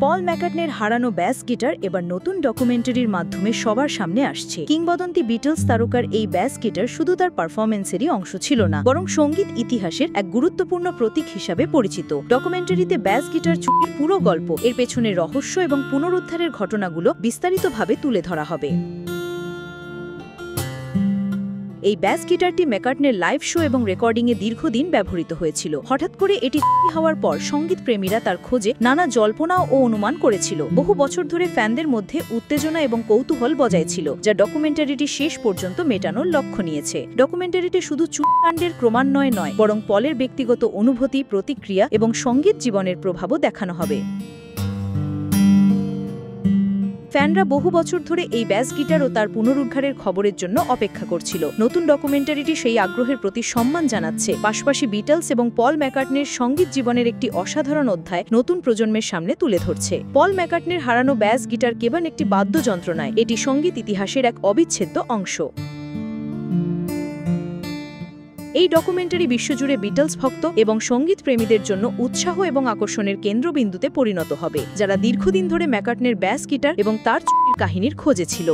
পল ম্যাকার্টনির হারানো ব্যাস গিটার এবার নতুন ডকুমেন্টারির মাধ্যমে সবার সামনে আসছে। কিংবদন্তি বিটলস তারকার এই ব্যাস গিটার শুধু তার পারফরম্যান্সেরই অংশ ছিল না, বরং সঙ্গীত ইতিহাসের এক গুরুত্বপূর্ণ প্রতীক হিসাবে পরিচিত। ডকুমেন্টারিতে ব্যাস গিটার চুরির পুরো গল্প, এর পেছনের রহস্য এবং পুনরুদ্ধারের ঘটনাগুলো বিস্তারিতভাবে তুলে ধরা হবে। এই ব্যাস গিটারটি ম্যাকার্টনির লাইভ শো এবং রেকর্ডিংয়ে দীর্ঘদিন ব্যবহৃত হয়েছিল। হঠাৎ করে এটি চুরি হওয়ার পর সঙ্গীত প্রেমীরা তার খোঁজে নানা জল্পনা ও অনুমান করেছিল। বহু বছর ধরে ফ্যানদের মধ্যে উত্তেজনা এবং কৌতূহল বজায় ছিল, যা ডকুমেন্টারিটি শেষ পর্যন্ত মেটানোর লক্ষ্য নিয়েছে। ডকুমেন্টারিটি শুধু চুরিকাণ্ডের ক্রমান্বয়ে নয়, বরং পলের ব্যক্তিগত অনুভূতি, প্রতিক্রিয়া এবং সঙ্গীত জীবনের প্রভাবও দেখানো হবে। ফ্যানরা বহু বছর ধরে এই ব্যাস গিটার ও তার পুনরুদ্ধারের খবরের জন্য অপেক্ষা করছিল। নতুন ডকুমেন্টারিটি সেই আগ্রহের প্রতি সম্মান জানাচ্ছে, পাশাপাশি বিটলস এবং পল ম্যাকার্টনির সঙ্গীত জীবনের একটি অসাধারণ অধ্যায় নতুন প্রজন্মের সামনে তুলে ধরছে। পল ম্যাকার্টনির হারানো ব্যাস গিটার কেবল একটি বাদ্যযন্ত্র নয়, এটি সঙ্গীত ইতিহাসের এক অবিচ্ছেদ্য অংশ। এই ডকুমেন্টারি বিশ্বজুড়ে বিটলস ভক্ত এবং সঙ্গীত প্রেমীদের জন্য উৎসাহ এবং আকর্ষণের কেন্দ্রবিন্দুতে পরিণত হবে, যারা দীর্ঘদিন ধরে ম্যাকার্টনির ব্যাস গিটার এবং তার চুরির কাহিনীর খোঁজে ছিল।